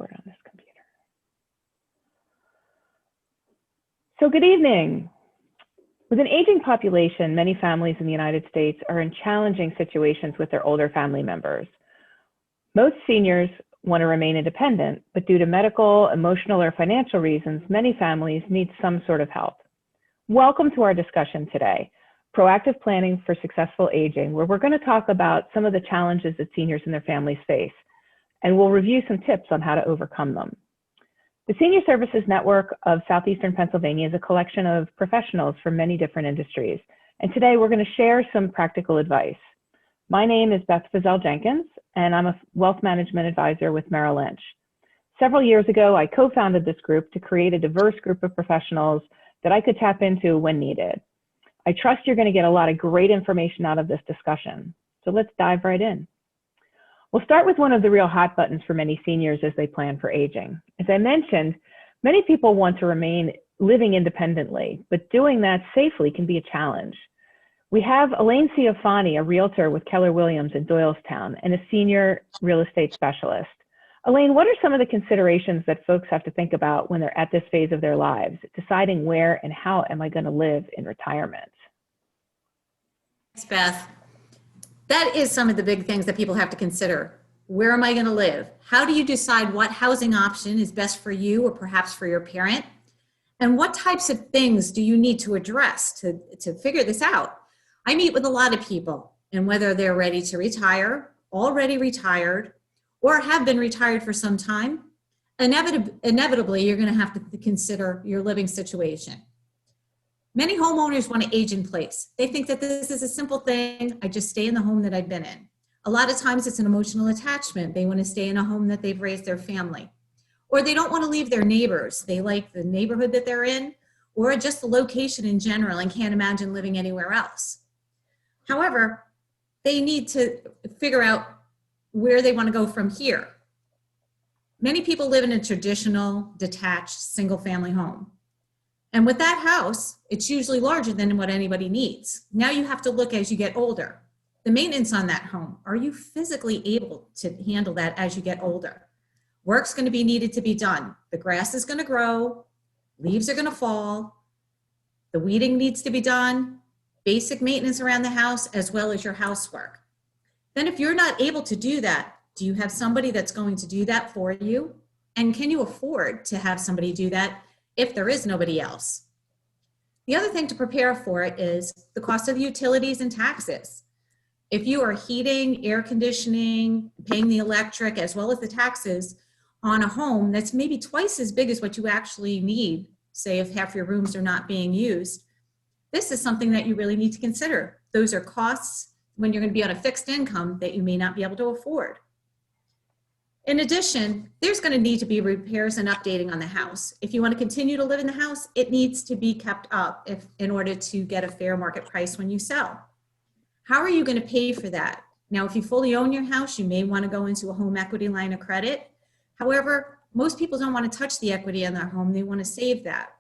record on this computer. So good evening. With an aging population, many families in the United States are in challenging situations with their older family members. Most seniors want to remain independent, but due to medical, emotional, or financial reasons, many families need some sort of help. Welcome to our discussion today, Proactive Planning for Successful Aging, where we're going to talk about some of the challenges that seniors and their families face, and we'll review some tips on how to overcome them. The Senior Services Network of Southeastern Pennsylvania is a collection of professionals from many different industries, and today we're going to share some practical advice. My name is Beth Fazell-Jenkins, and I'm a wealth management advisor with Merrill Lynch. Several years ago, I co-founded this group to create a diverse group of professionals that I could tap into when needed. I trust you're going to get a lot of great information out of this discussion. So let's dive right in. We'll start with one of the real hot buttons for many seniors as they plan for aging. As I mentioned, many people want to remain living independently, but doing that safely can be a challenge. We have Elaine Ciafani, a realtor with Keller Williams in Doylestown, and a senior real estate specialist. Elaine, what are some of the considerations that folks have to think about when they're at this phase of their lives, deciding where and how am I going to live in retirement? Thanks, Beth. That is some of the big things that people have to consider. Where am I going to live? How do you decide what housing option is best for you or perhaps for your parent? And what types of things do you need to address to figure this out? I meet with a lot of people, and whether they're ready to retire, already retired, or have been retired for some time, inevitably you're going to have to consider your living situation. Many homeowners want to age in place. They think that this is a simple thing. I just stay in the home that I've been in. A lot of times it's an emotional attachment. They want to stay in a home that they've raised their family. Or they don't want to leave their neighbors. They like the neighborhood that they're in, or just the location in general and can't imagine living anywhere else. However, they need to figure out where they want to go from here. Many people live in a traditional, detached, single-family home. And with that house, it's usually larger than what anybody needs. Now you have to look as you get older. The maintenance on that home, are you physically able to handle that as you get older? Work's going to be needed to be done. The grass is going to grow, leaves are going to fall, the weeding needs to be done, basic maintenance around the house, as well as your housework. Then if you're not able to do that, do you have somebody that's going to do that for you? And can you afford to have somebody do that if there is nobody else? The other thing to prepare for is the cost of utilities and taxes. If you are heating, air conditioning, paying the electric, as well as the taxes on a home that's maybe twice as big as what you actually need, say if half your rooms are not being used, this is something that you really need to consider. Those are costs when you're going to be on a fixed income that you may not be able to afford. In addition, there's going to need to be repairs and updating on the house. If you want to continue to live in the house, it needs to be kept up in order to get a fair market price when you sell. How are you going to pay for that? Now, if you fully own your house, you may want to go into a home equity line of credit. However, most people don't want to touch the equity in their home. They want to save that.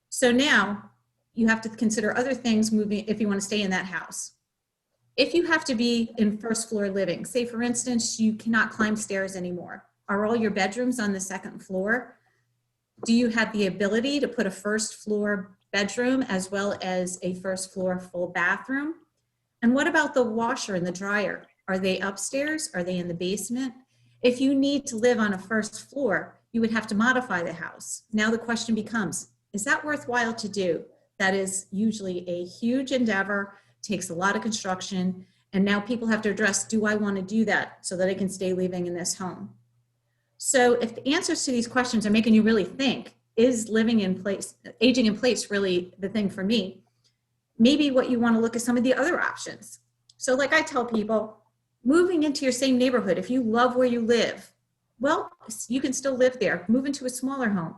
So now you have to consider other things moving if you want to stay in that house. If you have to be in first floor living, say for instance, you cannot climb stairs anymore. Are all your bedrooms on the second floor? Do you have the ability to put a first floor bedroom as well as a first floor full bathroom? And what about the washer and the dryer? Are they upstairs? Are they in the basement? If you need to live on a first floor, you would have to modify the house. Now the question becomes, is that worthwhile to do? That is usually a huge endeavor, takes a lot of construction, and now people have to address, do I want to do that so that I can stay living in this home? So if the answers to these questions are making you really think, is living in place, aging in place really the thing for me? Maybe what you want to look at some of the other options. So like I tell people, moving into your same neighborhood, if you love where you live, well, you can still live there. Move into a smaller home,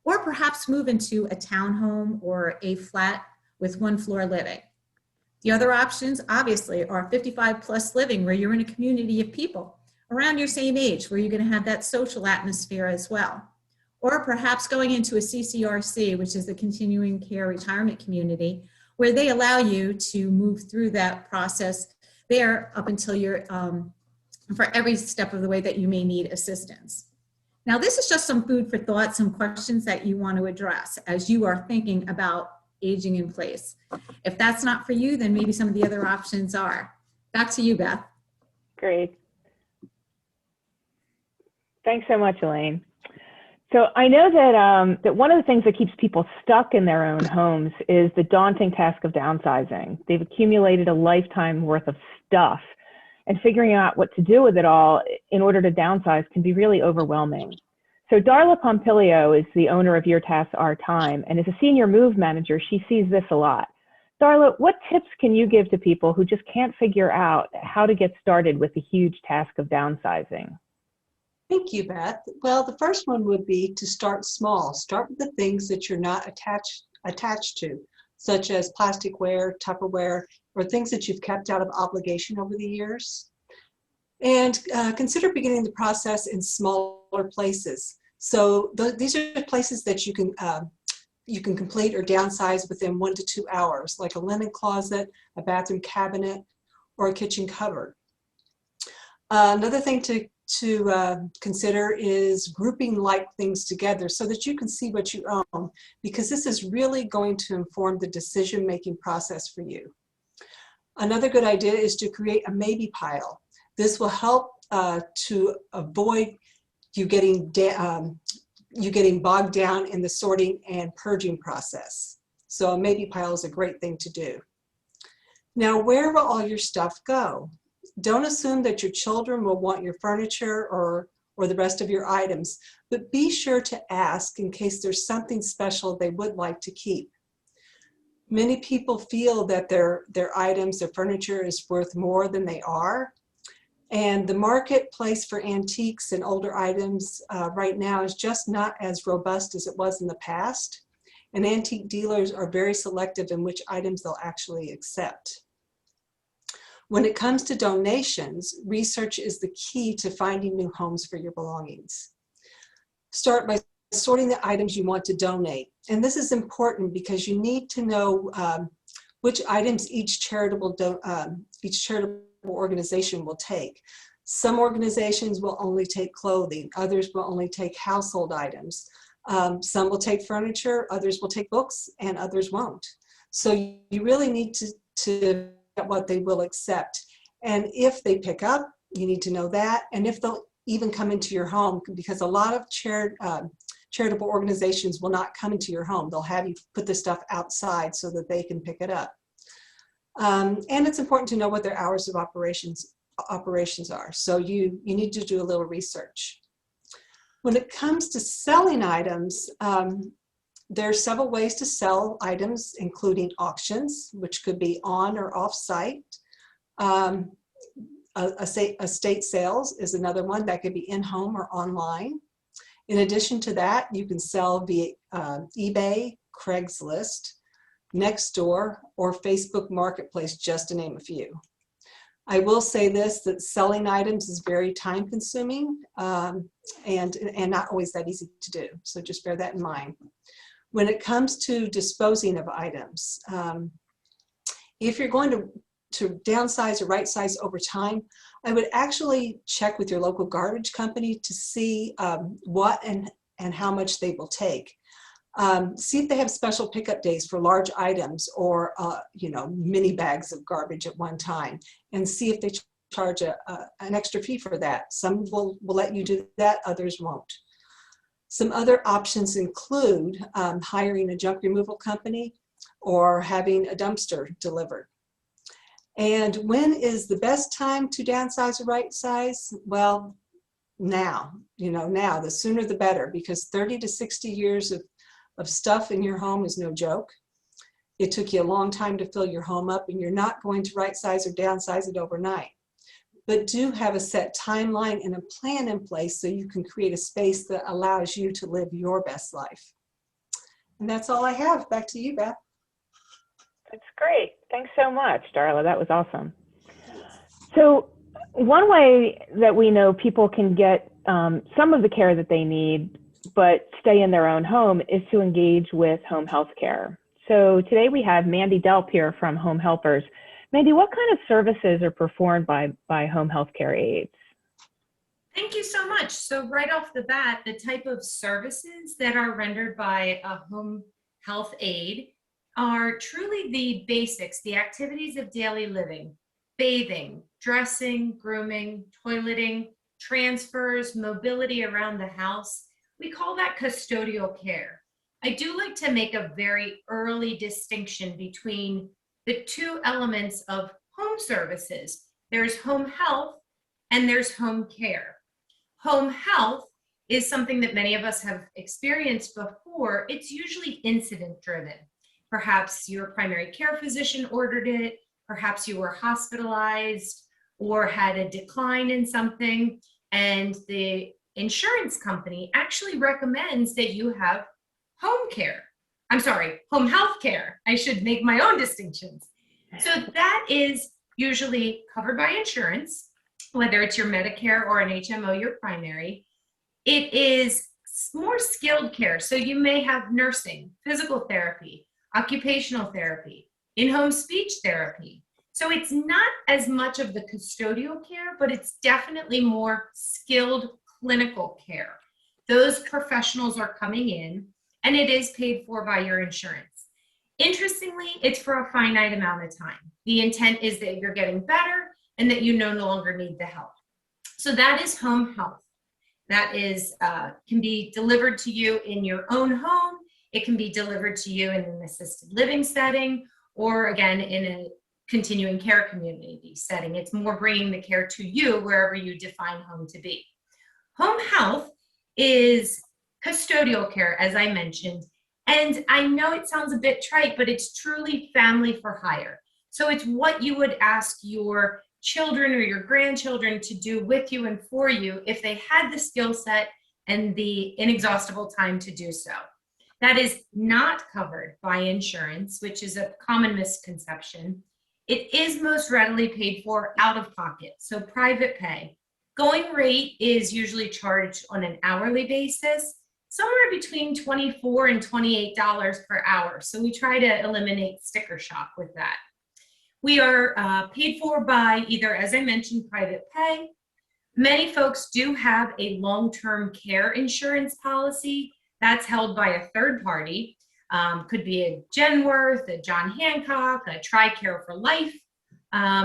or perhaps move into a townhome or a flat with one floor living. The other options, obviously, are 55 plus living, where you're in a community of people around your same age, where you're going to have that social atmosphere as well. Or perhaps going into a CCRC, which is the Continuing Care Retirement Community, where they allow you to move through that process there up until you're, for every step of the way that you may need assistance. Now, this is just some food for thought, some questions that you want to address as you are thinking about aging in place. If that's not for you, then maybe some of the other options are. Back to you, Beth. Great. Thanks so much, Elaine. So I know that one of the things that keeps people stuck in their own homes is the daunting task of downsizing. They've accumulated a lifetime worth of stuff, and figuring out what to do with it all in order to downsize can be really overwhelming. So Darla Pompilio is the owner of Your Tasks Our Time, and as a senior move manager, she sees this a lot. Darla, what tips can you give to people who just can't figure out how to get started with the huge task of downsizing? Thank you, Beth. Well, the first one would be to start small. Start with the things that you're not attached to, such as plasticware, Tupperware, or things that you've kept out of obligation over the years. And consider beginning the process in smaller places. So these are places that you can complete or downsize within 1 to 2 hours, like a linen closet, a bathroom cabinet, or a kitchen cupboard. Another thing to consider is grouping like things together so that you can see what you own, because this is really going to inform the decision-making process for you. Another good idea is to create a maybe pile. This will help to avoid you getting bogged down in the sorting and purging process. So a maybe pile is a great thing to do. Now, where will all your stuff go? Don't assume that your children will want your furniture or the rest of your items, but be sure to ask in case there's something special they would like to keep. Many people feel that their items, their furniture is worth more than they are. And the marketplace for antiques and older items right now is just not as robust as it was in the past. And antique dealers are very selective in which items they'll actually accept. When it comes to donations, research is the key to finding new homes for your belongings. Start by sorting the items you want to donate. And this is important because you need to know which items each charitable organization will take. Some organizations will only take clothing, others will only take household items. Some will take furniture, others will take books, and others won't. So you really need to what they will accept. And if they pick up, you need to know that. And if they'll even come into your home, because a lot of charitable organizations will not come into your home. They'll have you put the stuff outside so that they can pick it up. And it's important to know what their hours of operations are. So you need to do a little research. When it comes to selling items, there are several ways to sell items, including auctions, which could be on or off site. Estate sales is another one that could be in-home or online. In addition to that, you can sell via eBay, Craigslist, Nextdoor, or Facebook Marketplace, just to name a few. I will say this, that selling items is very time consuming and not always that easy to do. So just bear that in mind. When it comes to disposing of items, if you're going to downsize or right size over time, I would actually check with your local garbage company to see what and how much they will take. See if they have special pickup days for large items or mini bags of garbage at one time, and see if they charge an extra fee for that. Some will let you do that, others won't. Some other options include hiring a junk removal company or having a dumpster delivered. And when is the best time to downsize or right size? Well, now, now, the sooner the better, because 30 to 60 years of stuff in your home is no joke. It took you a long time to fill your home up, and you're not going to right size or downsize it overnight. But do have a set timeline and a plan in place so you can create a space that allows you to live your best life. And that's all I have. Back to you, Beth. That's great. Thanks so much, Darla. That was awesome. So one way that we know people can get some of the care that they need but stay in their own home is to engage with home health care. So today we have Mandy Delp here from Home Helpers. Mandy, what kind of services are performed by home health care aides? Thank you so much. So right off the bat, the type of services that are rendered by a home health aide are truly the basics, the activities of daily living: bathing, dressing, grooming, toileting, transfers, mobility around the house. We call that custodial care. I do like to make a very early distinction between the two elements of home services. There's home health and there's home care. Home health is something that many of us have experienced before. It's usually incident driven. Perhaps your primary care physician ordered it, perhaps you were hospitalized or had a decline in something, and the insurance company actually recommends that you have home care. I'm sorry, home health care. I should make my own distinctions. So that is usually covered by insurance, whether it's your Medicare or an HMO, your primary. It is more skilled care. So you may have nursing, physical therapy, occupational therapy, in-home speech therapy. So it's not as much of the custodial care, but it's definitely more skilled clinical care. Those professionals are coming in, and it is paid for by your insurance. Interestingly, it's for a finite amount of time. The intent is that you're getting better and that you no longer need the help. So that is home health. That is can be delivered to you in your own home. It can be delivered to you in an assisted living setting, or again, in a continuing care community setting. It's more bringing the care to you wherever you define home to be. Home health is custodial care, as I mentioned. And I know it sounds a bit trite, but it's truly family for hire. So it's what you would ask your children or your grandchildren to do with you and for you if they had the skill set and the inexhaustible time to do so. That is not covered by insurance, which is a common misconception. It is most readily paid for out of pocket, so private pay. Going rate is usually charged on an hourly basis, somewhere between $24 and $28 per hour. So we try to eliminate sticker shock with that. We are paid for by either, as I mentioned, private pay. Many folks do have a long-term care insurance policy that's held by a third party. Could be a Genworth, a John Hancock, a TRICARE for Life.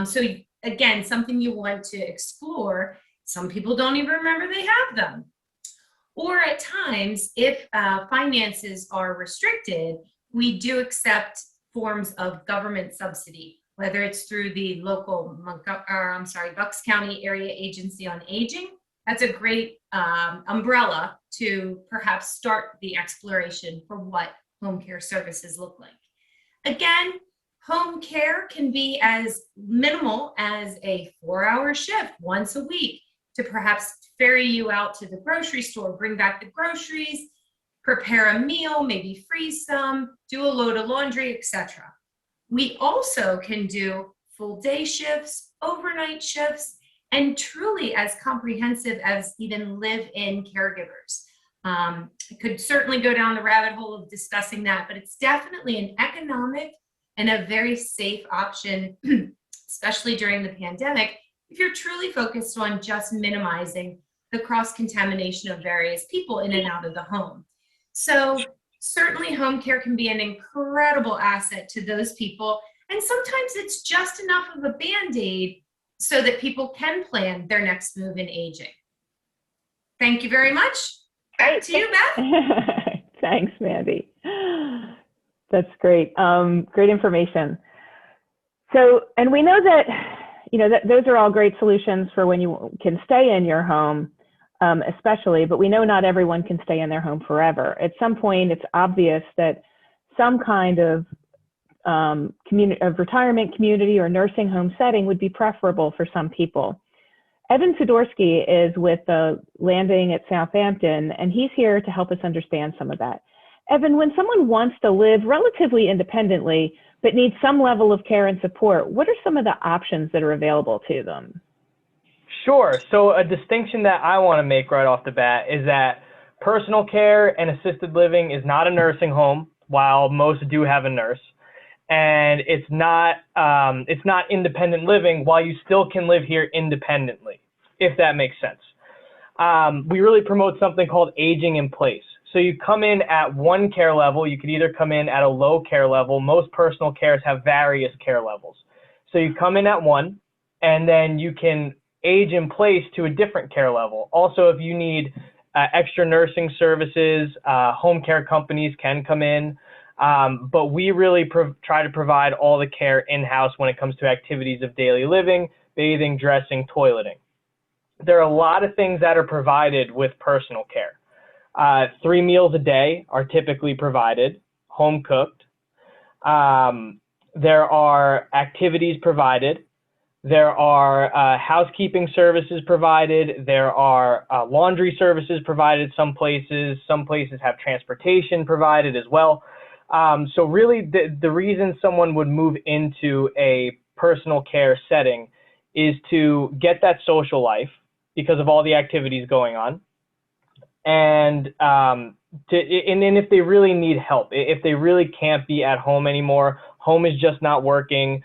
So again, something you want to explore. Some people don't even remember they have them. Or at times, if finances are restricted, we do accept forms of government subsidy, whether it's through the local, Bucks County Area Agency on Aging. That's a great umbrella to perhaps start the exploration for what home care services look like. Again, home care can be as minimal as a 4-hour shift once a week to perhaps ferry you out to the grocery store, bring back the groceries, prepare a meal, maybe freeze some, do a load of laundry, etc. We also can do full day shifts, overnight shifts, and truly as comprehensive as even live-in caregivers. I could certainly go down the rabbit hole of discussing that, but it's definitely an economic and a very safe option, especially during the pandemic, if you're truly focused on just minimizing the cross-contamination of various people in and out of the home. So certainly home care can be an incredible asset to those people. And sometimes it's just enough of a Band-Aid so that people can plan their next move in aging. Thank you very much. Back to you, Beth. Thanks, Mandy. That's great. Great information. So, and we know that, that those are all great solutions for when you can stay in your home, especially, but we know not everyone can stay in their home forever. At some point, it's obvious that some kind of retirement community or nursing home setting would be preferable for some people. Evan Sidorsky is with the landing at Southampton, and he's here to help us understand some of that. Evan, when someone wants to live relatively independently, but needs some level of care and support, what are some of the options that are available to them? Sure. So a distinction that I want to make right off the bat is that personal care and assisted living is not a nursing home, while most do have a nurse. And it's not independent living, while you still can live here independently, if that makes sense. we really promote something called aging in place. So you come in at one care level. You could either come in at a low care level. Most personal cares have various care levels. So you come in at one, and then you can age in place to a different care level. Also, if you need extra nursing services, home care companies can come in. But we really try to provide all the care in-house when it comes to activities of daily living, bathing, dressing, toileting. There are a lot of things that are provided with personal care. 3 meals a day are typically provided, home cooked. There are activities provided. There are housekeeping services provided. There are laundry services provided some places. Some places have transportation provided as well. So really the reason someone would move into a personal care setting is to get that social life because of all the activities going on. And then if they really need help, if they really can't be at home anymore, home is just not working,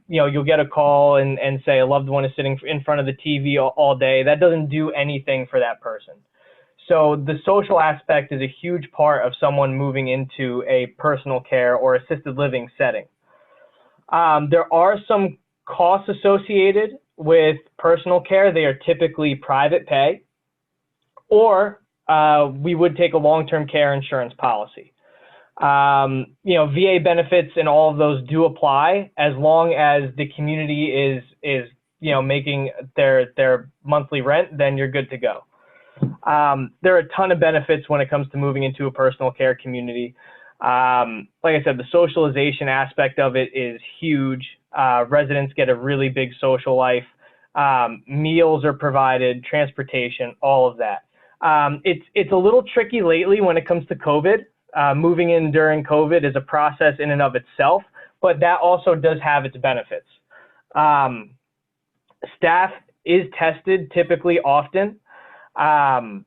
you'll get a call and say a loved one is sitting in front of the TV all day. That doesn't do anything for that person. So the social aspect is a huge part of someone moving into a personal care or assisted living setting. There are some costs associated with personal care. They are typically private pay, or we would take a long-term care insurance policy. VA benefits and all of those do apply as long as the community is making their monthly rent, then you're good to go. There are a ton of benefits when it comes to moving into a personal care community. Like I said, the socialization aspect of it is huge. Residents get a really big social life. Meals are provided, transportation, all of that. It's a little tricky lately when it comes to COVID. Moving in during COVID is a process in and of itself, but that also does have its benefits. Staff is tested typically often. While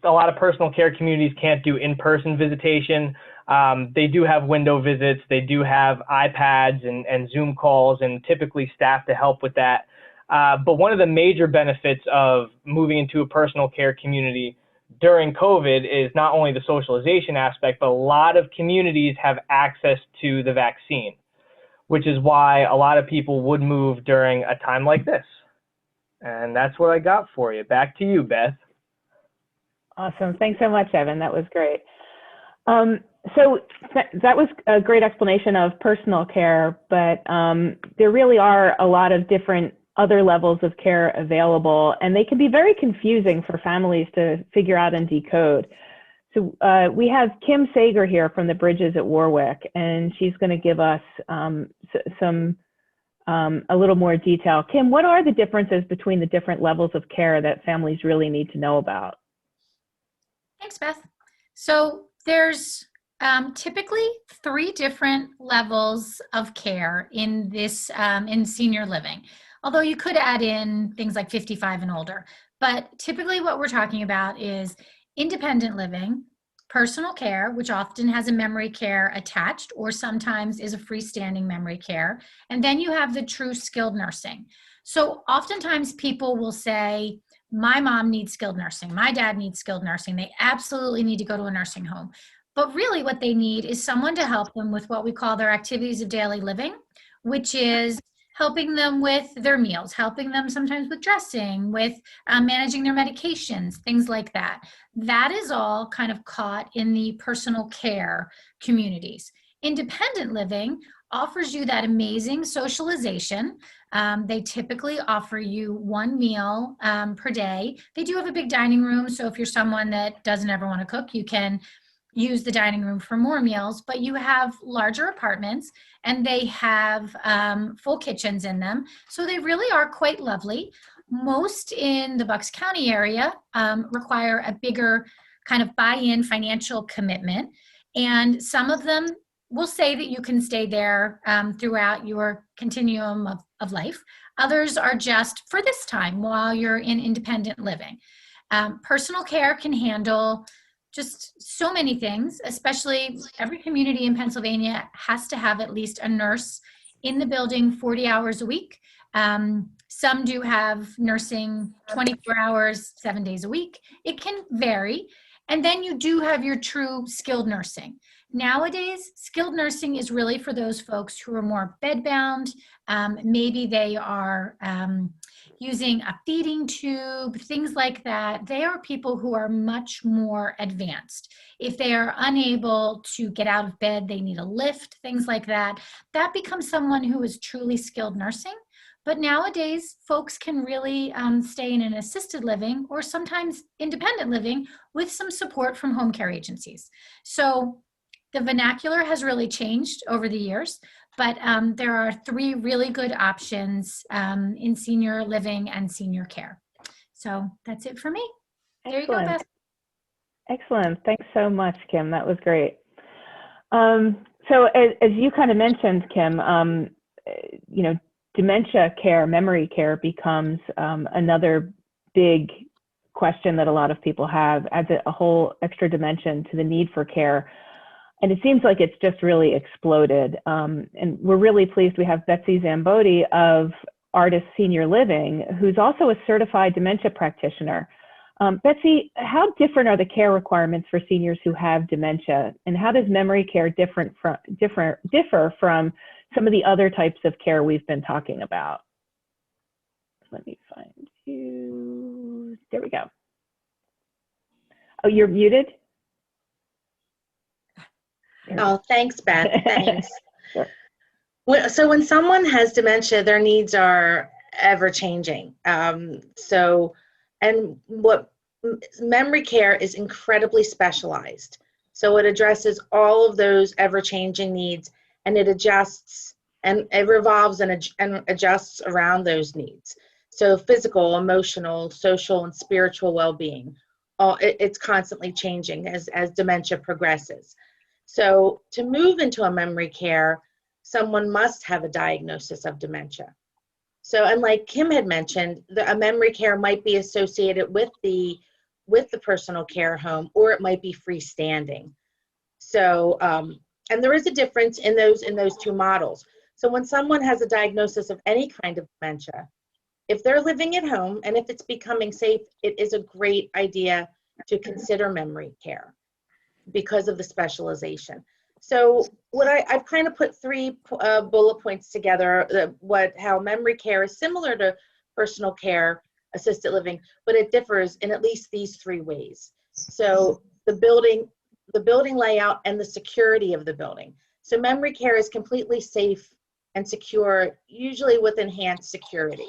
a lot of personal care communities can't do in-person visitation, they do have window visits, they do have iPads and Zoom calls, and typically staff to help with that. But one of the major benefits of moving into a personal care community during COVID is not only the socialization aspect, but a lot of communities have access to the vaccine, which is why a lot of people would move during a time like this. And that's what I got for you. Back to you, Beth. Awesome. Thanks so much, Evan. That was great. So that was a great explanation of personal care, but there really are a lot of different other levels of care available, and they can be very confusing for families to figure out and decode. So we have Kim Sager here from the Bridges at Warwick, and she's going to give us a little more detail. Kim, what are the differences between the different levels of care that families really need to know about? Thanks, Beth. So there's typically 3 different levels of care in this in senior living, although you could add in things like 55 and older. But typically what we're talking about is independent living, personal care, which often has a memory care attached or sometimes is a freestanding memory care. And then you have the true skilled nursing. So oftentimes people will say, my mom needs skilled nursing, my dad needs skilled nursing. They absolutely need to go to a nursing home. But really what they need is someone to help them with what we call their activities of daily living, which is helping them with their meals, helping them sometimes with dressing, with managing their medications, things like that. That is all kind of caught in the personal care communities. Independent living offers you that amazing socialization. They typically offer you 1 meal per day. They do have a big dining room, so if you're someone that doesn't ever want to cook, you can use the dining room for more meals, but you have larger apartments and they have full kitchens in them. So they really are quite lovely. Most in the Bucks County area require a bigger kind of buy-in financial commitment. And some of them will say that you can stay there throughout your continuum of life. Others are just for this time while you're in independent living. Personal care can handle just so many things, especially every community in Pennsylvania has to have at least a nurse in the building 40 hours a week. Some do have nursing 24 hours, 7 days a week. It can vary. And then you do have your true skilled nursing. Nowadays, skilled nursing is really for those folks who are more bedbound. Maybe they are using a feeding tube, things like that. They are people who are much more advanced. If they are unable to get out of bed, they need a lift, things like that. That becomes someone who is truly skilled nursing. But nowadays, folks can really stay in an assisted living or sometimes independent living with some support from home care agencies. So the vernacular has really changed over the years, but there are 3 really good options in senior living and senior care. So that's it for me. There you go, Beth. Excellent. Thanks so much, Kim. That was great. So as you kind of mentioned, Kim, you know, dementia care, memory care becomes another big question that a lot of people have, adds a whole extra dimension to the need for care. And it seems like it's just really exploded. And we're really pleased we have Betsy Zambodi of Artis Senior Living, who's also a certified dementia practitioner. Betsy, how different are the care requirements for seniors who have dementia? And how does memory care differ from some of the other types of care we've been talking about? Let me find you. There we go. Oh, you're muted? Oh, thanks, Beth. Thanks. Sure. So when someone has dementia, their needs are ever changing. And what memory care is incredibly specialized. So it addresses all of those ever changing needs, and it adjusts and it revolves and adjusts around those needs. So physical, emotional, social, and spiritual well-being, it's constantly changing as dementia progresses. So to move into a memory care, someone must have a diagnosis of dementia. So, and like Kim had mentioned, a memory care might be associated with the personal care home, or it might be freestanding. So, and there is a difference in those 2 models. So when someone has a diagnosis of any kind of dementia, if they're living at home and if it's becoming safe, it is a great idea to consider memory care because of the specialization. So what I've kind of put 3 bullet points together, how memory care is similar to personal care, assisted living, but it differs in at least these 3 ways. So the building layout and the security of the building. So memory care is completely safe and secure, usually with enhanced security,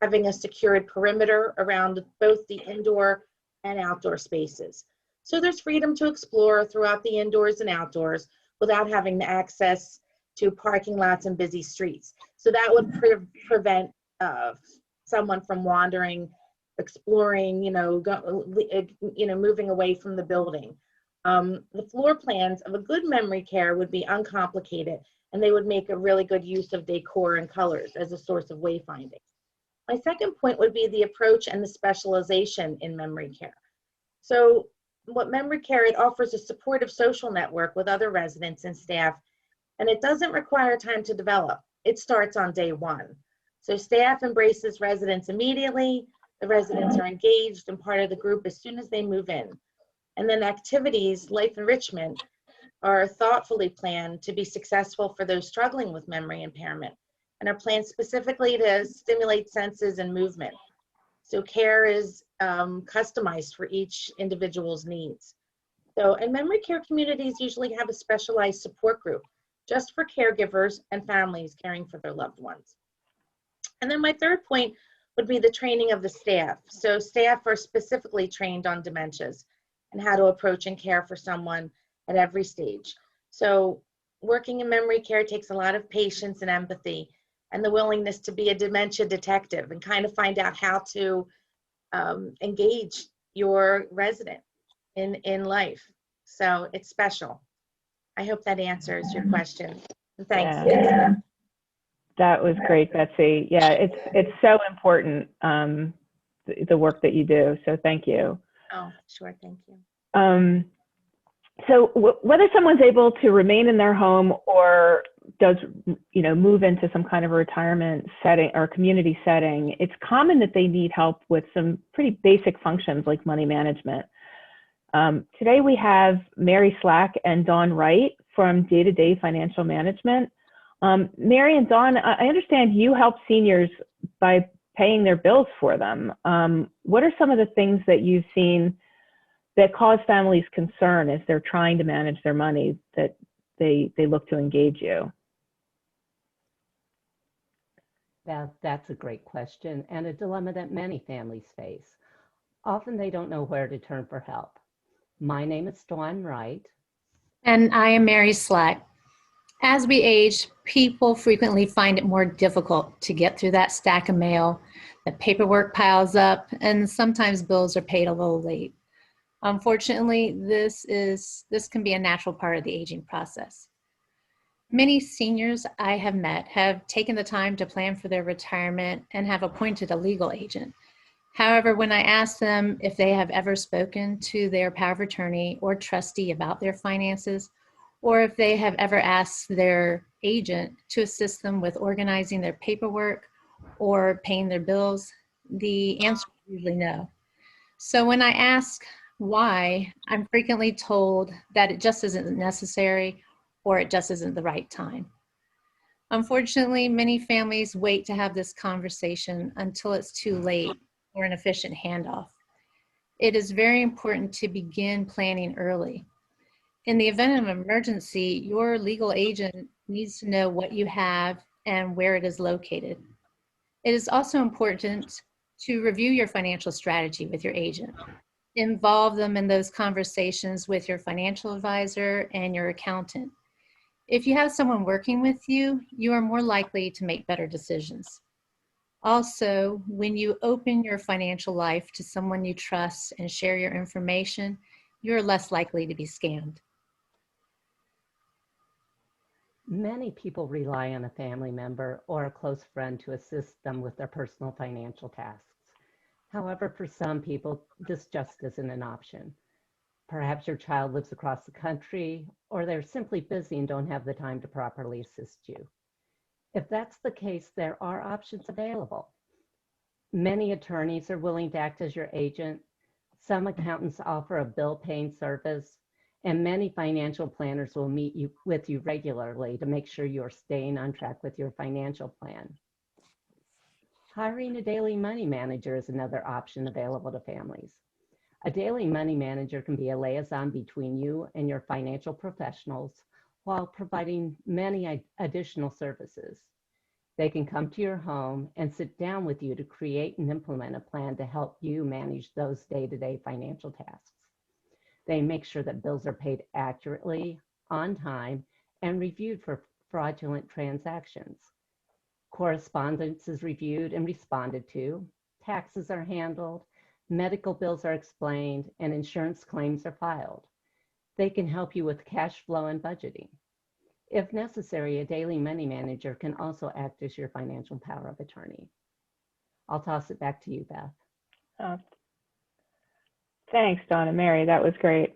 having a secured perimeter around both the indoor and outdoor spaces. So there's freedom to explore throughout the indoors and outdoors without having to access to parking lots and busy streets. So that would prevent someone from wandering, exploring, moving away from the building. The floor plans of a good memory care would be uncomplicated, and they would make a really good use of decor and colors as a source of wayfinding. My second point would be the approach and the specialization in memory care. So what memory care, it offers a supportive social network with other residents and staff, and it doesn't require time to develop. It starts on day 1. So staff embraces residents immediately, the residents are engaged and part of the group as soon as they move in. And then activities, life enrichment, are thoughtfully planned to be successful for those struggling with memory impairment, and are planned specifically to stimulate senses and movement. So care is customized for each individual's needs. So, and memory care communities usually have a specialized support group just for caregivers and families caring for their loved ones. And then my third point would be the training of the staff. So staff are specifically trained on dementias and how to approach and care for someone at every stage. So working in memory care takes a lot of patience and empathy, and the willingness to be a dementia detective and kind of find out how to engage your resident in life. So it's special. I hope that answers your question. Thanks. Yeah. That was great, Betsy. Yeah, it's so important, the work that you do. So thank you. Oh, sure. Thank you. So whether someone's able to remain in their home or does, move into some kind of a retirement setting or community setting, it's common that they need help with some pretty basic functions like money management. Today we have Mary Slack and Dawn Wright from Day-to-Day Financial Management. Mary and Dawn, I understand you help seniors by paying their bills for them. What are some of the things that you've seen that cause families concern as they're trying to manage their money that they look to engage you? That's a great question and a dilemma that many families face. Often they don't know where to turn for help. My name is Dawn Wright. And I am Mary Slack. As we age, people frequently find it more difficult to get through that stack of mail. The paperwork piles up, and sometimes bills are paid a little late. Unfortunately, this can be a natural part of the aging process. Many seniors I have met have taken the time to plan for their retirement and have appointed a legal agent. However, when I ask them if they have ever spoken to their power of attorney or trustee about their finances, or if they have ever asked their agent to assist them with organizing their paperwork or paying their bills, the answer is usually no. So when I ask why, I'm frequently told that it just isn't necessary or it just isn't the right time. Unfortunately, many families wait to have this conversation until it's too late for an efficient handoff. It is very important to begin planning early. In the event of an emergency, your legal agent needs to know what you have and where it is located. It is also important to review your financial strategy with your agent. Involve them in those conversations with your financial advisor and your accountant. If you have someone working with you, you are more likely to make better decisions. Also, when you open your financial life to someone you trust and share your information, you're less likely to be scammed. Many people rely on a family member or a close friend to assist them with their personal financial tasks. However, for some people, this just isn't an option. Perhaps your child lives across the country, or they're simply busy and don't have the time to properly assist you. If that's the case, there are options available. Many attorneys are willing to act as your agent. Some accountants offer a bill-paying service, and many financial planners will meet with you regularly to make sure you're staying on track with your financial plan. Hiring a daily money manager is another option available to families. A daily money manager can be a liaison between you and your financial professionals while providing many additional services. They can come to your home and sit down with you to create and implement a plan to help you manage those day-to-day financial tasks. They make sure that bills are paid accurately, on time, and reviewed for fraudulent transactions. Correspondence is reviewed and responded to, taxes are handled, medical bills are explained, and insurance claims are filed. They can help you with cash flow and budgeting. If necessary, a daily money manager can also act as your financial power of attorney. I'll toss it back to you, Beth. Thanks, Dawn and Mary. That was great.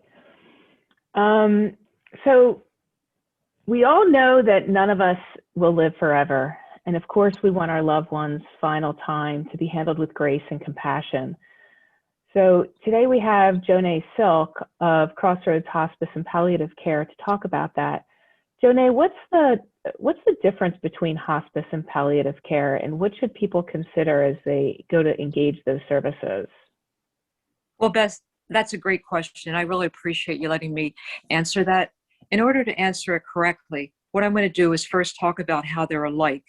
So we all know that none of us will live forever. And of course, we want our loved ones' final time to be handled with grace and compassion. So today we have Jonay Silk of Crossroads Hospice and Palliative Care to talk about that. Jonay, what's the difference between hospice and palliative care, and what should people consider as they go to engage those services? Well, Beth, that's a great question. I really appreciate you letting me answer that. In order to answer it correctly, what I'm going to do is first talk about how they're alike,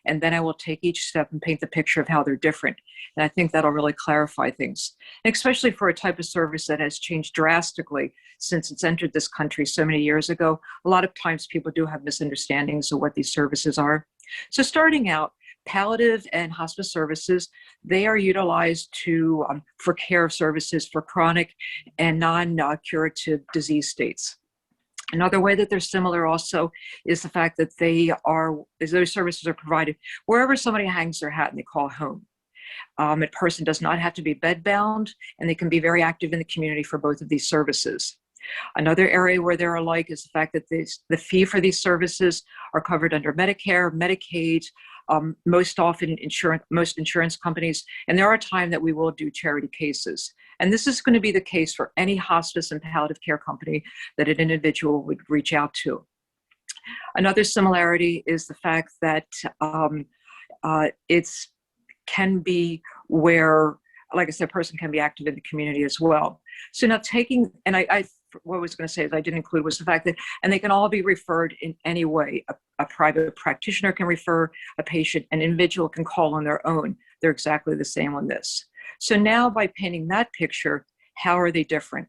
and then I will take each step and paint the picture of how they're different. And I think that'll really clarify things, and especially for a type of service that has changed drastically since it's entered this country so many years ago. A lot of times people do have misunderstandings of what these services are. So starting out, palliative and hospice services, they are utilized for care services for chronic and non-curative disease states. Another way that they're similar also is the fact that those services are provided wherever somebody hangs their hat and they call home. A person does not have to be bedbound, and they can be very active in the community for both of these services. Another area where they're alike is the fact that the fee for these services are covered under Medicare, Medicaid, most often most insurance companies, and there are times that we will do charity cases. And this is going to be the case for any hospice and palliative care company that an individual would reach out to. Another similarity is the fact that it's can be where, like I said, a person can be active in the community as well. So now taking, and what I was going to say is I didn't include was the fact that, and they can all be referred in any way. A private practitioner can refer a patient, an individual can call on their own. They're exactly the same on this. So now by painting that picture, how are they different?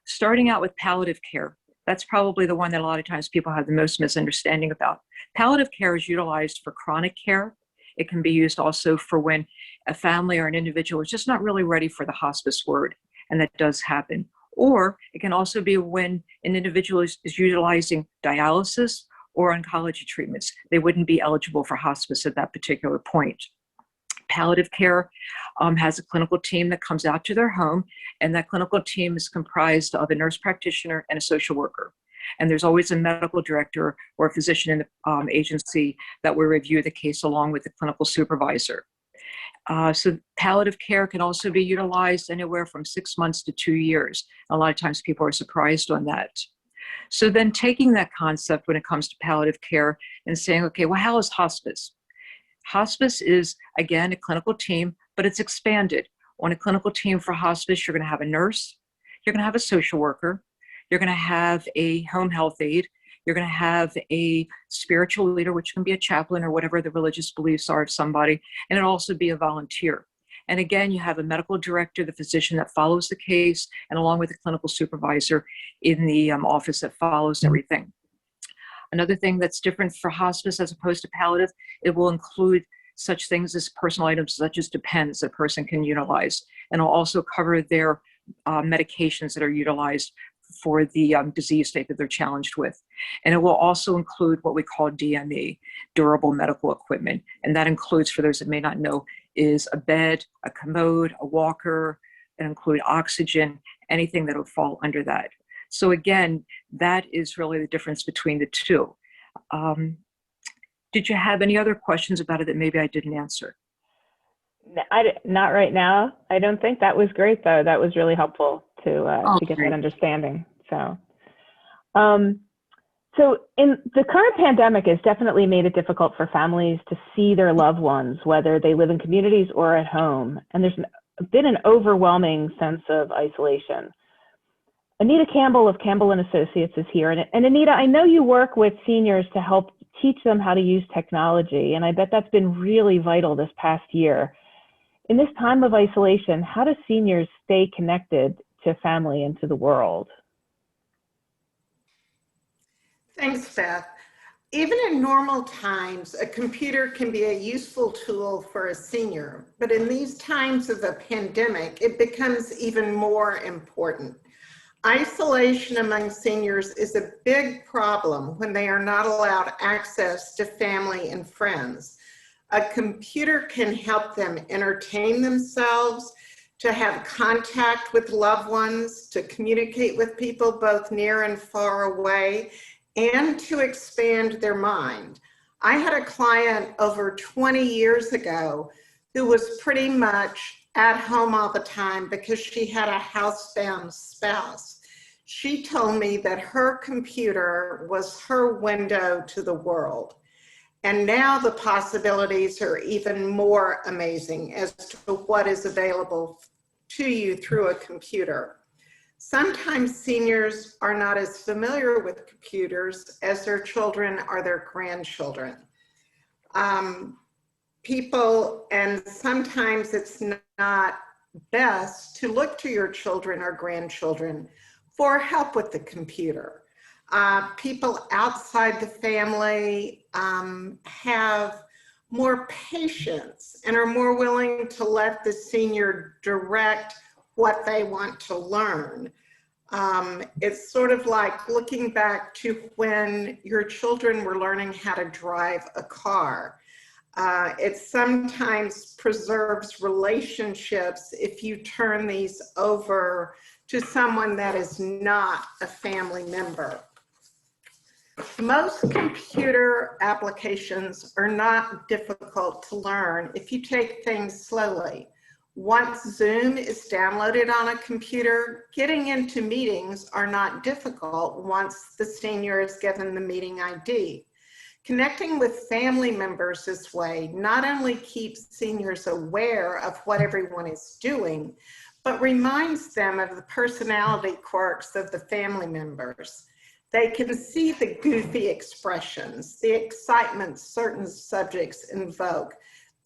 Starting out with palliative care, that's probably the one that a lot of times people have the most misunderstanding about. Palliative care is utilized for chronic care. It can be used also for when a family or an individual is just not really ready for the hospice word, and that does happen. Or it can also be when an individual is utilizing dialysis or oncology treatments. They wouldn't be eligible for hospice at that particular point. Palliative care has a clinical team that comes out to their home, and that clinical team is comprised of a nurse practitioner and a social worker. And there's always a medical director or a physician in the agency that will review the case along with the clinical supervisor. So palliative care can also be utilized anywhere from 6 months to 2 years. A lot of times people are surprised on that. So then taking that concept when it comes to palliative care and saying, okay, well, how is hospice? Hospice is, again, a clinical team, but it's expanded. On a clinical team for hospice, you're going to have a nurse, you're going to have a social worker, you're going to have a home health aide, you're going to have a spiritual leader, which can be a chaplain or whatever the religious beliefs are of somebody, and it'll also be a volunteer. And again, you have a medical director, the physician that follows the case, and along with a clinical supervisor in the office that follows everything. Another thing that's different for hospice as opposed to palliative, it will include such things as personal items such as Depends a person can utilize. And it'll also cover their medications that are utilized for the disease state that they're challenged with. And it will also include what we call DME, durable medical equipment. And that includes, for those that may not know, is a bed, a commode, a walker, and include oxygen, anything that would fall under that. So again, that is really the difference between the two. Did you have any other questions about it that maybe I didn't answer? Not right now. I don't think. That was great, though. That was really helpful to get that understanding. So, so in the current pandemic has definitely made it difficult for families to see their loved ones, whether they live in communities or at home. And there's been an overwhelming sense of isolation. Anita Campbell of Campbell and Associates is here. And Anita, I know you work with seniors to help teach them how to use technology. And I bet that's been really vital this past year. In this time of isolation, how do seniors stay connected to family and to the world? Thanks, Beth. Even in normal times, a computer can be a useful tool for a senior, but in these times of a pandemic, it becomes even more important. Isolation among seniors is a big problem when they are not allowed access to family and friends. A computer can help them entertain themselves, to have contact with loved ones, to communicate with people both near and far away, and to expand their mind. I had a client over 20 years ago who was pretty much at home all the time because she had a housebound spouse. She told me that her computer was her window to the world. And now the possibilities are even more amazing as to what is available to you through a computer. Sometimes seniors are not as familiar with computers as their children or their grandchildren. And sometimes it's not best to look to your children or grandchildren for help with the computer. People outside the family have more patience and are more willing to let the senior direct what they want to learn. It's sort of like looking back to when your children were learning how to drive a car. It sometimes preserves relationships if you turn these over to someone that is not a family member. Most computer applications are not difficult to learn if you take things slowly. Once Zoom is downloaded on a computer, getting into meetings are not difficult once the senior is given the meeting ID. Connecting with family members this way not only keeps seniors aware of what everyone is doing, but reminds them of the personality quirks of the family members. They can see the goofy expressions, the excitement certain subjects invoke,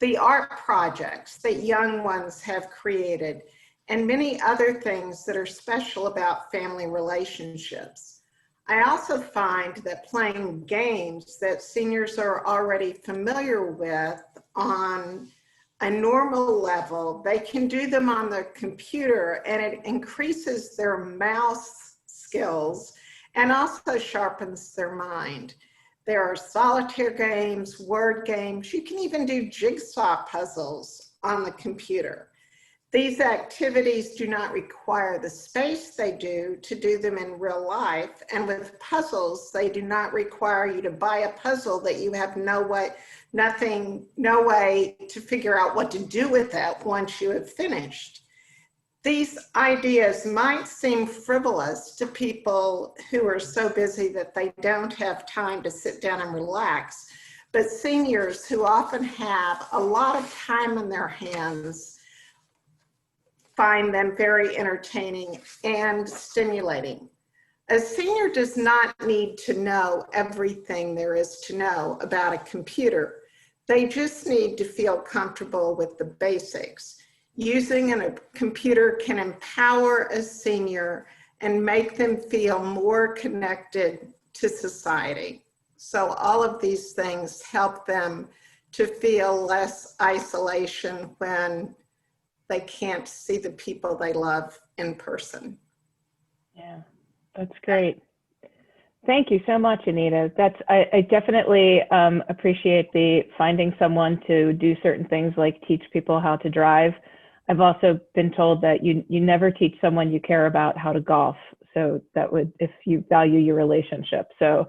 the art projects that young ones have created, and many other things that are special about family relationships. I also find that playing games that seniors are already familiar with on a normal level, they can do them on their computer, and it increases their mouse skills and also sharpens their mind. There are solitaire games, word games. You can even do jigsaw puzzles on the computer. These activities do not require the space they do to do them in real life. And with puzzles, they do not require you to buy a puzzle that you have no way to figure out what to do with it once you have finished. These ideas might seem frivolous to people who are so busy that they don't have time to sit down and relax, but seniors who often have a lot of time in their hands find them very entertaining and stimulating. A senior does not need to know everything there is to know about a computer. They just need to feel comfortable with the basics. Using a computer can empower a senior and make them feel more connected to society. So all of these things help them to feel less isolation when they can't see the people they love in person. Yeah, that's great. Thank you so much, Anita. I definitely appreciate the finding someone to do certain things like teach people how to drive. I've also been told that you never teach someone you care about how to golf. So that would, if you value your relationship. So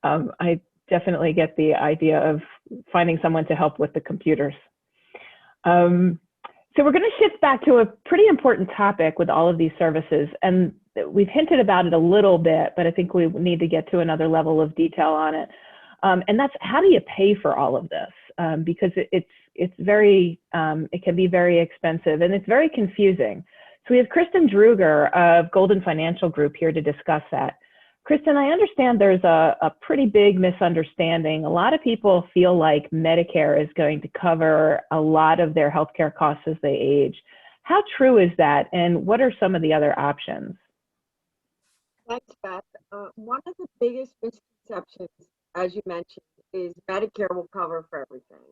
I definitely get the idea of finding someone to help with the computers. So we're going to shift back to a pretty important topic with all of these services. And we've hinted about it a little bit, but I think we need to get to another level of detail on it. And that's, how do you pay for all of this? Because it's very, it can be very expensive and it's very confusing. So we have Kristen Drueger of Golden Financial Group here to discuss that. Kristen, I understand there's a pretty big misunderstanding. A lot of people feel like Medicare is going to cover a lot of their healthcare costs as they age. How true is that, and what are some of the other options? Thanks, Beth. One of the biggest misconceptions, as you mentioned, is Medicare will cover for everything.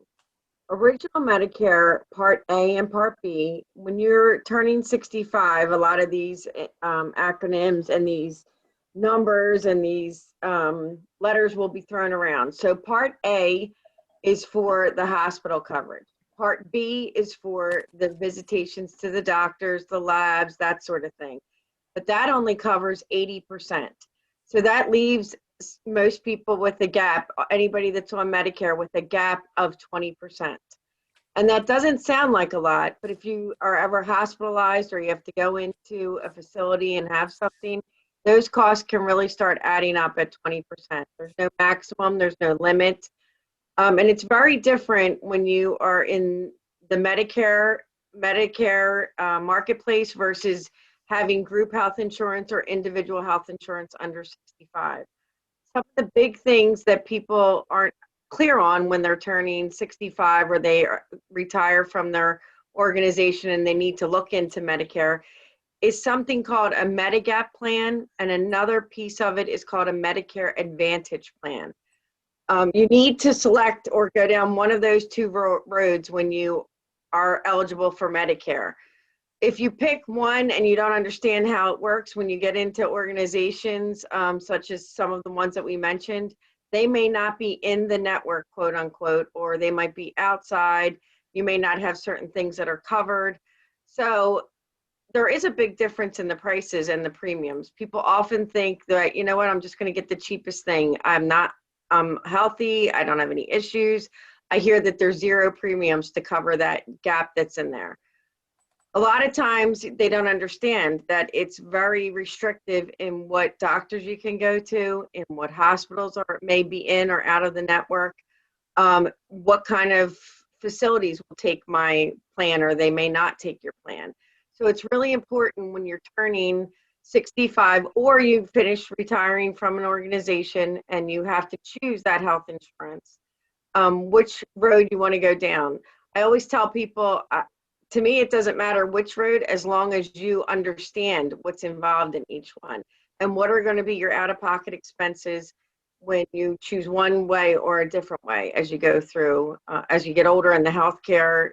Original Medicare, Part A and Part B, when you're turning 65, a lot of these acronyms and these numbers and these letters will be thrown around. So Part A is for the hospital coverage. Part B is for the visitations to the doctors, the labs, that sort of thing. But that only covers 80%. So that leaves most people with a gap, anybody that's on Medicare with a gap of 20%. And that doesn't sound like a lot, but if you are ever hospitalized or you have to go into a facility and have something, those costs can really start adding up at 20%. There's no maximum, there's no limit. And it's very different when you are in the Medicare marketplace versus having group health insurance or individual health insurance under 65. Some of the big things that people aren't clear on when they're turning 65 or they retire from their organization and they need to look into Medicare is something called a Medigap Plan, and another piece of it is called a Medicare Advantage Plan. You need to select or go down one of those two roads when you are eligible for Medicare. If you pick one and you don't understand how it works, when you get into organizations such as some of the ones that we mentioned, they may not be in the network, quote unquote, or they might be outside. You may not have certain things that are covered. So there is a big difference in the prices and the premiums. People often think that, you know what, I'm just going to get the cheapest thing. I'm healthy. I don't have any issues. I hear that there's zero premiums to cover that gap that's in there. A lot of times they don't understand that it's very restrictive in what doctors you can go to, in what hospitals may be in or out of the network, what kind of facilities will take my plan or they may not take your plan. So it's really important when you're turning 65 or you finish retiring from an organization and you have to choose that health insurance, which road you want to go down. I always tell people, to me, it doesn't matter which road as long as you understand what's involved in each one and what are going to be your out-of-pocket expenses when you choose one way or a different way as you go through, as you get older and the healthcare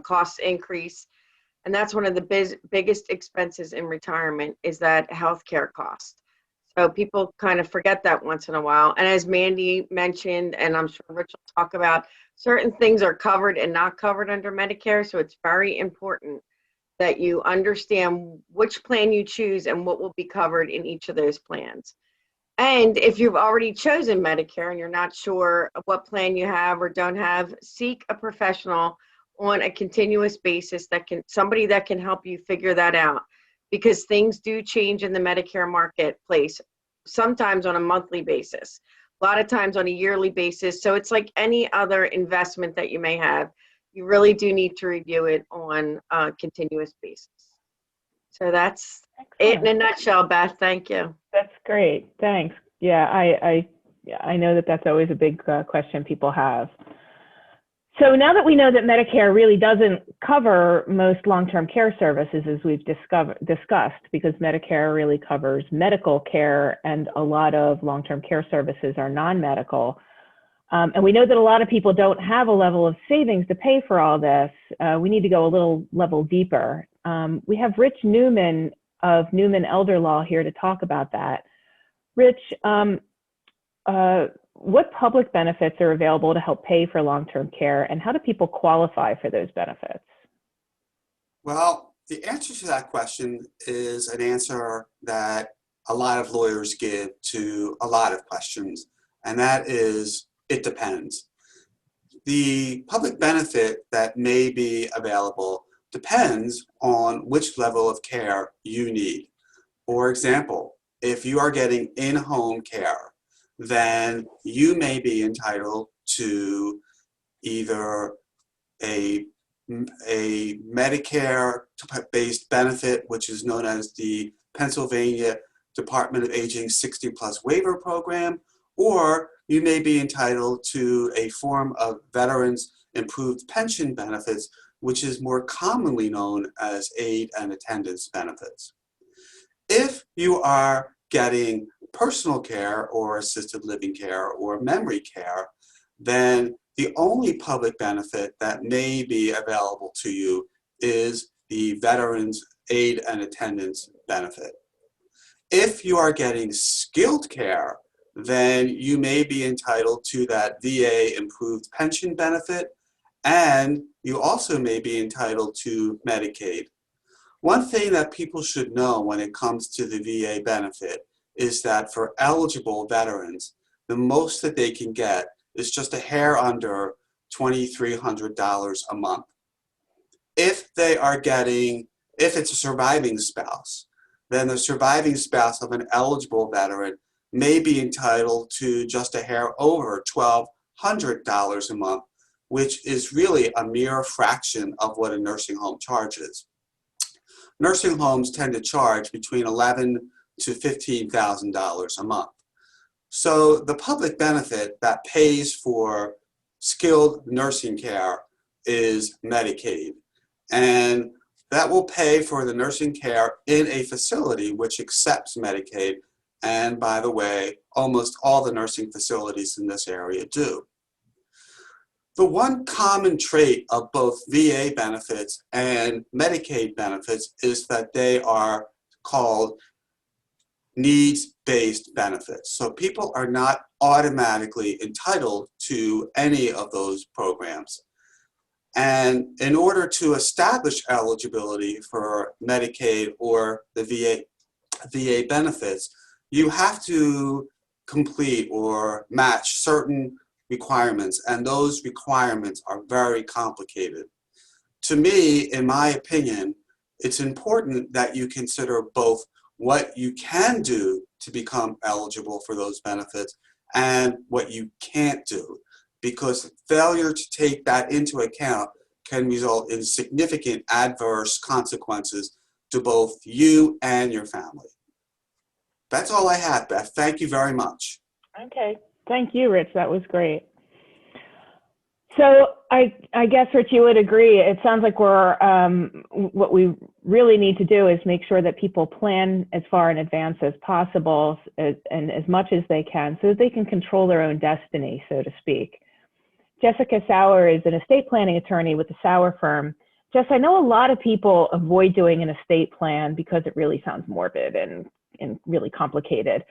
costs increase. And that's one of the biggest expenses in retirement is that healthcare cost. So people kind of forget that once in a while. And as Mandy mentioned, and I'm sure Rich will talk about, certain things are covered and not covered under Medicare. So it's very important that you understand which plan you choose and what will be covered in each of those plans. And if you've already chosen Medicare and you're not sure what plan you have or don't have, seek a professional on a continuous basis somebody that can help you figure that out, because things do change in the Medicare marketplace, sometimes on a monthly basis, a lot of times on a yearly basis. So it's like any other investment that you may have. You really do need to review it on a continuous basis. So that's it in a nutshell, Beth. Thank you. That's great. Thanks. Yeah, I know that that's always a big question people have. So now that we know that Medicare really doesn't cover most long-term care services, as we've discussed, because Medicare really covers medical care and a lot of long-term care services are non-medical. And we know that a lot of people don't have a level of savings to pay for all this. We need to go a little level deeper. We have Rich Newman of Newman Elder Law here to talk about that. Rich, what public benefits are available to help pay for long-term care, and how do people qualify for those benefits? Well, the answer to that question is an answer that a lot of lawyers give to a lot of questions, and that is, it depends. The public benefit that may be available depends on which level of care you need. For example, if you are getting in-home care, then you may be entitled to either a Medicare-based benefit, which is known as the Pennsylvania Department of Aging 60 Plus Waiver Program, or you may be entitled to a form of Veterans Improved Pension Benefits, which is more commonly known as aid and attendance benefits. If you are getting personal care or assisted living care or memory care, then the only public benefit that may be available to you is the Veterans Aid and Attendance benefit. If you are getting skilled care, then you may be entitled to that VA Improved Pension benefit, and you also may be entitled to Medicaid. One thing that people should know when it comes to the VA benefit is that for eligible veterans, the most that they can get is just a hair under $2,300 a month. If it's a surviving spouse, then the surviving spouse of an eligible veteran may be entitled to just a hair over $1,200 a month, which is really a mere fraction of what a nursing home charges. Nursing homes tend to charge between $11,000 to $15,000 a month. So the public benefit that pays for skilled nursing care is Medicaid. And that will pay for the nursing care in a facility which accepts Medicaid. And by the way, almost all the nursing facilities in this area do. The one common trait of both VA benefits and Medicaid benefits is that they are called needs-based benefits. So people are not automatically entitled to any of those programs. And in order to establish eligibility for Medicaid or the VA benefits, you have to complete or match certain requirements, and those requirements are very complicated. To me, in my opinion, it's important that you consider both what you can do to become eligible for those benefits and what you can't do, because failure to take that into account can result in significant adverse consequences to both you and your family. That's all I have, Beth. Thank you very much. Okay, thank you, Rich. That was great. So I guess, Rich, you would agree. It sounds like what we really need to do is make sure that people plan as far in advance as possible and as much as they can so that they can control their own destiny, so to speak. Jessica Sauer is an estate planning attorney with the Sauer firm. Jess, I know a lot of people avoid doing an estate plan because it really sounds morbid and really complicated.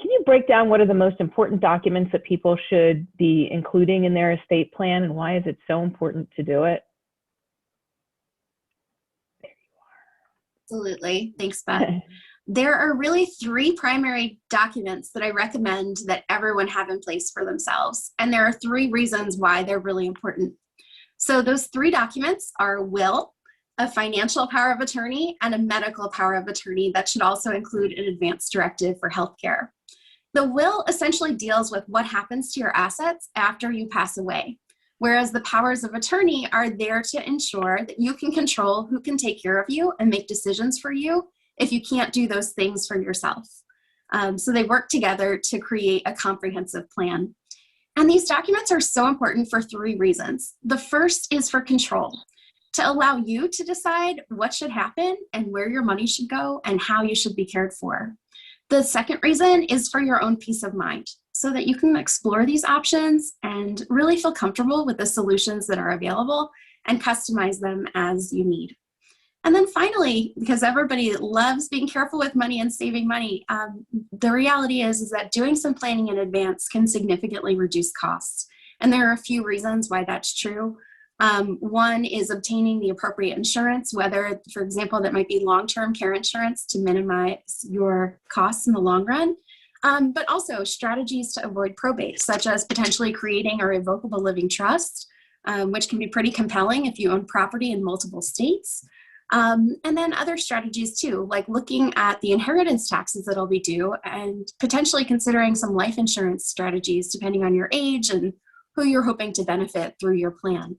Can you break down what are the most important documents that people should be including in their estate plan, and why is it so important to do it? Absolutely. Thanks, Beth. There are really three primary documents that I recommend that everyone have in place for themselves. And there are three reasons why they're really important. So those three documents are a will, a financial power of attorney, and a medical power of attorney that should also include an advance directive for healthcare. The will essentially deals with what happens to your assets after you pass away, whereas the powers of attorney are there to ensure that you can control who can take care of you and make decisions for you if you can't do those things for yourself. So they work together to create a comprehensive plan. And these documents are so important for three reasons. The first is for control, to allow you to decide what should happen and where your money should go and how you should be cared for. The second reason is for your own peace of mind, so that you can explore these options and really feel comfortable with the solutions that are available and customize them as you need. And then finally, because everybody loves being careful with money and saving money, the reality is that doing some planning in advance can significantly reduce costs. And there are a few reasons why that's true. One is obtaining the appropriate insurance, whether, for example, that might be long-term care insurance to minimize your costs in the long run, but also strategies to avoid probate, such as potentially creating a revocable living trust, which can be pretty compelling if you own property in multiple states. And then other strategies too, like looking at the inheritance taxes that'll be due and potentially considering some life insurance strategies depending on your age and who you're hoping to benefit through your plan.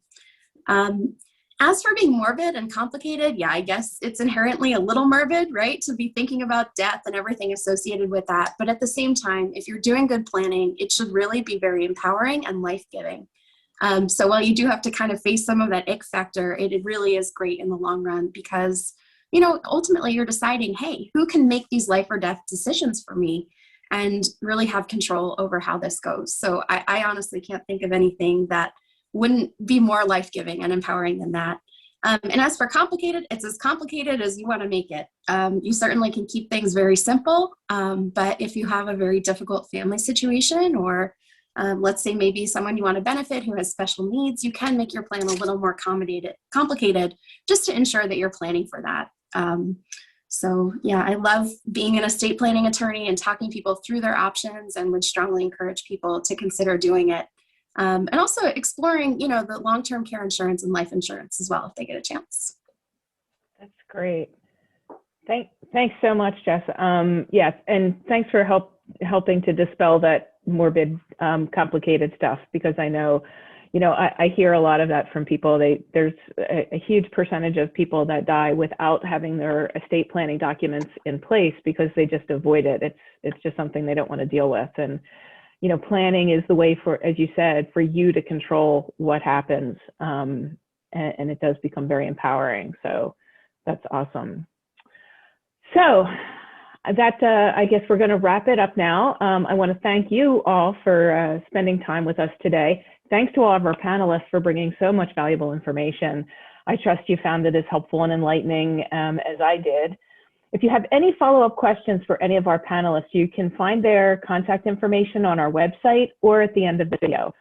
As for being morbid and complicated, yeah, I guess it's inherently a little morbid, right? To be thinking about death and everything associated with that. But at the same time, if you're doing good planning, it should really be very empowering and life-giving. So while you do have to kind of face some of that ick factor, it really is great in the long run because, you know, ultimately you're deciding, hey, who can make these life or death decisions for me and really have control over how this goes. So I honestly can't think of anything that wouldn't be more life-giving and empowering than that. And as for complicated, it's as complicated as you want to make it. You certainly can keep things very simple, but if you have a very difficult family situation or let's say maybe someone you want to benefit who has special needs, you can make your plan a little more complicated just to ensure that you're planning for that. So yeah, I love being an estate planning attorney and talking people through their options and would strongly encourage people to consider doing it. And also exploring, you know, the long-term care insurance and life insurance as well if they get a chance. That's great. Thanks so much, Jess. Yes, and thanks for helping to dispel that morbid, complicated stuff, because I know, you know, I hear a lot of that from people. There's a huge percentage of people that die without having their estate planning documents in place because they just avoid it. It's just something they don't want to deal with. And you know, planning is the way for, as you said, for you to control what happens. And it does become very empowering. So that's awesome. So that, I guess we're going to wrap it up now. I want to thank you all for spending time with us today. Thanks to all of our panelists for bringing so much valuable information. I trust you found it as helpful and enlightening as I did. If you have any follow-up questions for any of our panelists, you can find their contact information on our website or at the end of the video.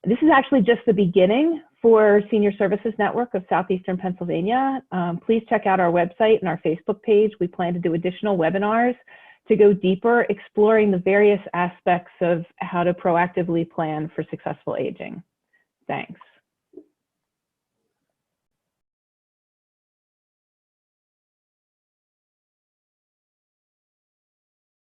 This is actually just the beginning for Senior Services Network of Southeastern Pennsylvania. Please check out our website and our Facebook page. We plan to do additional webinars to go deeper, exploring the various aspects of how to proactively plan for successful aging. Thanks.